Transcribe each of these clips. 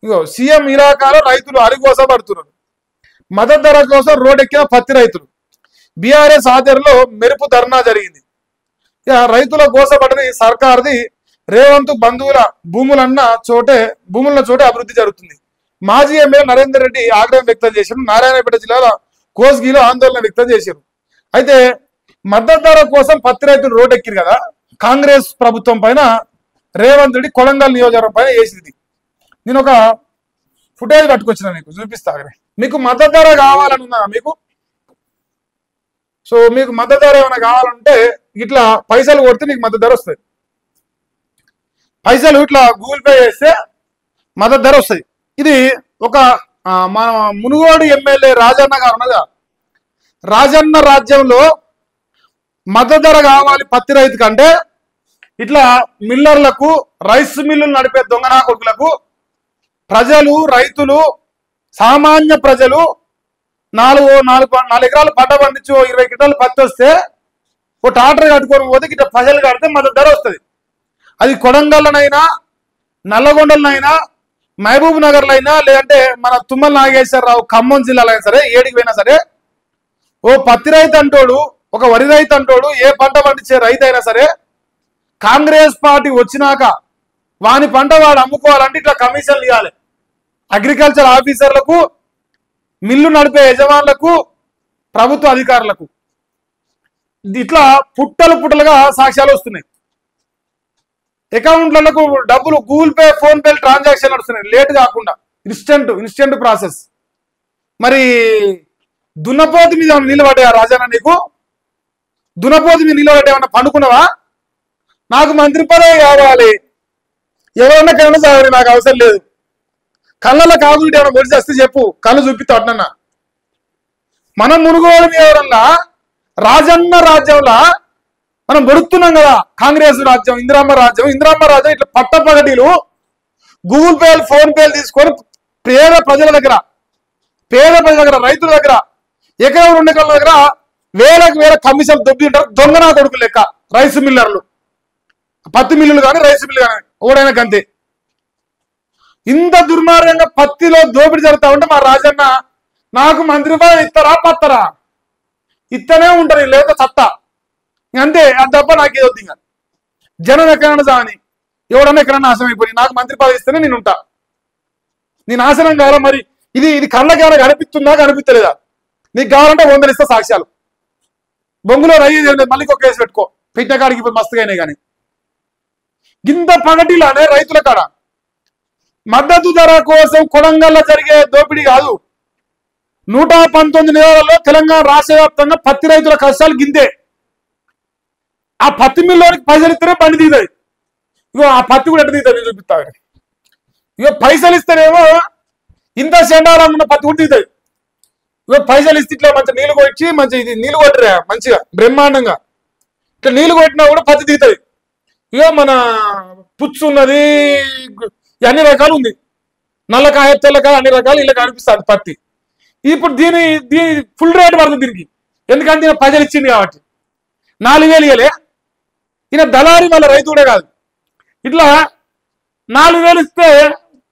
ఇగో CM ఇలాకాలో రైతులు అరిగోస పడుతున్నారు. మద్దతు ధర కోసం రోడ్డెక్కిన పత్తి రైతులు. బీఆర్ఎస్ ఆధ్వర్యంలో మెరుపు ధర్నా జరిగింది. ఇక రైతుల గోసపడని సర్కార్ది. రేవంత్ బంధువుల భూములున్న చోటే అభివృద్ధి జరుగుతుంది. మాజీ ఎమ్మెల్యే నరేందర్ రెడ్డి ఆగ్రహం వ్యక్తం చేశారు. నారాయణపేట జిల్లాలో కోస్గిలో ఆందోళన వ్యక్తం చేశారు. అయితే మద్దతు ధర కోసం పత్తి రైతులు రోడ్డెక్కిరు కదా, కాంగ్రెస్ ప్రభుత్వం పైన రేవంత్ రెడ్డి కొడంగల్ నియోజకవర్గం పైన వేసింది. నేను ఒక ఫుటేజ్ పట్టుకొచ్చిన, మీకు చూపిస్తా. మీకు మద్దతు ధర కావాలని ఉందా మీకు? సో మీకు మద్దతు ధర ఏమైనా కావాలంటే ఇట్లా పైసలు కొడితే మీకు మద్దతు ధర వస్తుంది. పైసలు ఇట్లా గూగుల్ పే చేస్తే మద్దతు ధర వస్తుంది. ఇది ఒక మన మునుగోడు ఎమ్మెల్యే రాజన్న గారు ఉన్నదా, రాజన్న రాజ్యంలో మద్దతు ధర కావాలి పత్తి రైతు కంటే ఇట్లా మిల్లర్లకు, రైస్ మిల్లులు నడిపే దొంగనా కొడుకులకు, ప్రజలు, రైతులు, సామాన్య ప్రజలు 4 ఎకరాలు పంట పండించి 20 క్వింటాలు పత్తి వస్తే ఓ ట్రాక్టర్ కట్టుకొని పోతే ఇట్లా ప్రజలు కడితే మద్దతు ధర వస్తుంది. అది కొడంగల్లోనైనా, నల్లగొండలనైనా, మహబూబ్ నగర్లో అయినా, లేదంటే మన తుమ్మల నాగేశ్వరరావు ఖమ్మం జిల్లాలో అయినా సరే, ఏడికి పోయినా సరే, ఓ పత్తి రైతు అంటోడు, ఒక వరి రైతు అంటోడు, ఏ పంట పండించే రైతు అయినా సరే, కాంగ్రెస్ పార్టీ వచ్చినాక వాని పంట వాడు అమ్ముకోవాలంటే ఇట్లా కమిషన్లు ఇవ్వాలి. అగ్రికల్చర్ ఆఫీసర్లకు, మిల్లు నడిపే యజమానులకు, ప్రభుత్వ అధికారులకు ఇట్లా పుట్టలుగా సాక్ష్యాలు వస్తున్నాయి. అకౌంట్లకు డబ్బులు Google pay, phone pay transaction నడుస్తున్నాయి లేట్ కాకుండా, ఇన్స్టెంట్ ప్రాసెస్. మరి దున్నపోతు మీద నిలబడ్డా రాజన్న? నీకు దున్నపోతు మీద నిలబడ్డా పండుకున్నావా? నాకు మంత్రి పదవి కావాలి, ఎవరన్నా కన్నా సాగని, నాకు అవసరం లేదు. కళ్ళలో కాగులు ఏమైనా పొడి చేస్తే చెప్పు, కళ్ళు చూపిస్తా అట్నన్నా. మనం మునుగోడు ఎవరన్నా రాజన్న రాజ్యంలో మనం బొడుతున్నాం కదా, కాంగ్రెస్ రాజ్యం, ఇందిరమ్మ రాజ్యం ఇట్లా పట్టపగటీలు గూగుల్ పేలు, ఫోన్ పేలు తీసుకొని పేద ప్రజల దగ్గర, రైతుల దగ్గర, ఎకరం 2 ఎకరాల దగ్గర వేల కమిషన్ దొబ్బి ఉంటారు. దొంగనా కొడుకు లెక్క రైస్ మిల్లర్లు, పత్తి మిల్లులు కానీ, రైస్ మిల్లు కానీ, ఓడైనా కంతే. ఇంత దుర్మార్గంగా పత్తిలో దోపిడీ జరుగుతా ఉంటే మా రాజన్న నాకు మంత్రి పదవి ఇస్తారా పత్తరా? ఇస్తనే ఉంటారు, లేదా సత్తా అంతే. అది తప్ప నాకు ఏదొద్దు. ఇంకా జనం ఎక్కడన్నా సాని, ఎవడన్నా ఎక్కడన్నా నాశనం అయిపోయి నాకు మంత్రి పదవి ఇస్తేనే నేను ఉంటా. నీ నాశనం కావాలా? మరి ఇది కళ్ళకి ఏమైనా కనిపిస్తుందా, కనిపించలేదా? నీకు కావాలంటే 100 ఇస్తా సాక్ష్యాలు. బొంగులో మళ్ళీ ఒక కేసు పెట్టుకో, పెట్టిన కాడికి ఇప్పుడు మస్తుగా అయినాయి. కానీ ఇంత పగటిలానే రైతుల కాడ మద్దతు ధర కోసం కొడంగల్లో జరిగే దోపిడీ కాదు. 119 నియోజకవర్గాల్లో తెలంగాణ రాష్ట్ర వ్యాప్తంగా పత్తి రైతుల కష్టాలు గిందే. ఆ పత్తి మిల్లోనికి పైసలు ఇస్తేనే బండి దిగుతుంది. ఇగో ఆ పత్తి కూడా ఎట్లా దిగుతుంది నేను చూపిస్తా. ఇగో పైసలు ఇస్తేనేమో ఇంత చెండాలంగా ఉన్న పత్తి కూడా దిగుతుంది. ఇగో పైసలు ఇస్తే ఇట్లా మంచిగా నీళ్ళు కొట్టి, మంచిగా ఇది నీళ్ళు కొట్టరా మంచిగా బ్రహ్మాండంగా ఇట్లా నీళ్ళు కొట్టినా కూడా పత్తి దిగుతుంది. ఇగో మన పుచ్చు ఉన్నది, అన్ని రకాలు ఉంది, నల్లకాయ, తెల్లకాయ, అన్ని రకాలు ఇలా కనిపిస్తుంది పత్తి. ఇప్పుడు దీని ఫుల్ రేట్ పడుతుంది దీనికి. ఎందుకంటే ఈయన ప్రజలు ఇచ్చింది కాబట్టి 4000 ఇవ్వలే. ఈయన దళారి, మళ్ళీ రైతు కూడా కాదు. ఇట్లా 4000 ఇస్తే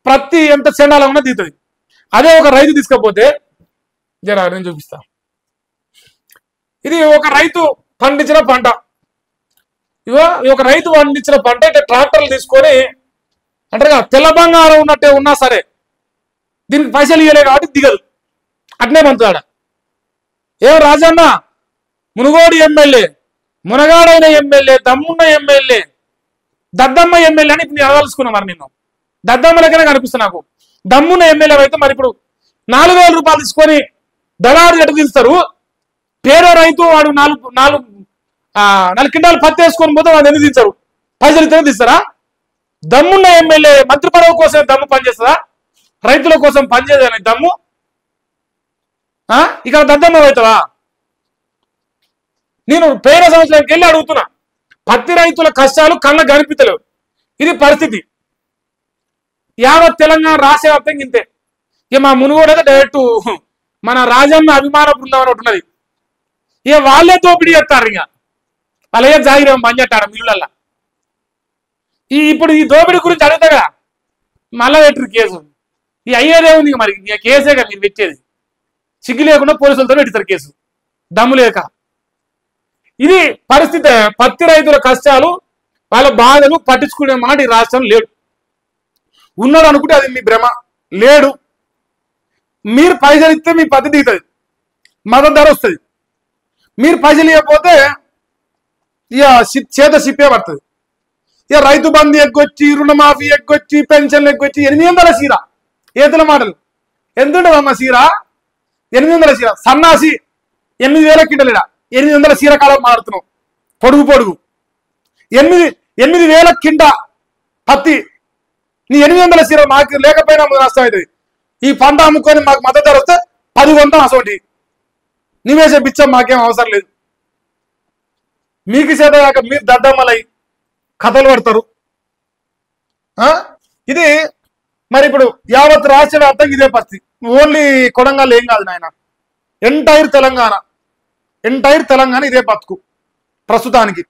ప్రతి ఎంత చెండాలంగా ఉన్నా దిగుతుంది. అదే ఒక రైతు తీసుకపోతే జరా నేను చూపిస్తా. ఇది ఒక రైతు పండించిన పంట. ఇగో ఒక రైతు పండించిన పంట ఇట్లా ట్రాక్టర్లు తీసుకొని అంటారు కదా, తెల్ల బంగారం ఉన్నట్టే ఉన్నా సరే దీనికి పైసలు ఇవ్వలే కాబట్టి దిగదు. అట్నే పంచుతాడ. ఏం రాజన్న మునుగోడు ఎమ్మెల్యే, మునగాడైన ఎమ్మెల్యే, దమ్మున్న ఎమ్మెల్యే, దద్దమ్మ ఎమ్మెల్యే అని ఇప్పుడు నేను అదలుచుకున్నా. మరి నిన్ను దద్దమ్మ లెక్కనే కనిపిస్తా నాకు. దమ్మున్న ఎమ్మెల్యే అయితే మరి ఇప్పుడు 4000 రూపాయలు తీసుకొని దళారు ఎట్టు తీస్తారు? పేద రైతు వాడు 4 క్వింటాలు పత్తి వేసుకొని పోతే వాడు ఎందుకు తీస్తారు? పైసలు ఇతనే తీస్తారా? దమ్మున్న ఎమ్మెల్యే మంత్రి పదవి కోసం దమ్ము పనిచేస్తుందా? రైతుల కోసం పనిచేయదా దమ్ము? ఇక్కడ దద్దమ్మ అవుతావా? నేను పేద సంవత్సరానికి వెళ్ళి అడుగుతున్నా. పత్తి రైతుల కష్టాలు కళ్ళకు కనిపించలేవు. ఇది పరిస్థితి. యావత్ తెలంగాణ రాష్ట్ర వ్యాప్తంగా ఇంతే. ఇక మా మునుగోడు అయితే డైరెక్ట్ మన రాజన్న అభిమాన బృందం అని ఒకటి ఉన్నది. ఇక వాళ్ళే దోపిడీ చేస్తారు. ఇక అలాగే జాగిరం పని చేస్తాడు మిల్లులల్లా. ఇప్పుడు ఈ దోపిడీ గురించి అడుగుతాగా మళ్ళా పెట్టరు కేసు. ఈ అయ్యేదే ఉంది మరి కేసే కదా మీరు పెట్టేది. సిగ్గు లేకుండా పోలీసులతో పెడతారు కేసు, దమ్ము లేక. ఇది పరిస్థితి. పత్తి రైతుల కష్టాలు, వాళ్ళ బాధలు పట్టించుకునే మాట ఈ రాష్ట్రం లేడు. ఉన్నాడు అనుకుంటే అది మీ భ్రమ. లేడు. మీరు పైసలు ఇస్తే మీ పత్తి దిగుతుంది, మద్దతు ధర వస్తుంది. మీరు పైసలు ఇవ్వకపోతే ఇక చేత సిప్పే పడుతుంది. ఇక రైతు బంధు ఎగ్గొచ్చి, రుణమాఫీ ఎగ్గొచ్చి, పెన్షన్లు ఎగ్గొచ్చి 800 సీర. ఏతుల మాటలు ఎంత ఉంటుందమ్మా సీర? 800 సీర. సన్నాసి 8000 కింటలేడా 800 సీర కాలం మాడుతున్నాం. పొడుగు పొడుగు 8,000 కింట పత్తి. నీ 800 సీర మాకు లేకపోయినా నష్టం అవుతుంది. ఈ పంట అమ్ముకొని మాకు మద్దతు ధర వస్తే 10 కొంటాం. అసోటి నీవేసే బిచ్చం మాకేం అవసరం లేదు. మీకు చేతగాక మీరు దద్దమ్మలై కథలు పడతారు. ఇది మరి ఇప్పుడు యావత్ రాష్ట్ర వ్యాప్తంగా ఇదే పరిస్థితి. ఓన్లీ కొడంగల్ ఏం కాదు నాయన, ఎంటైర్ తెలంగాణ ఇదే బతుకు ప్రస్తుతానికి.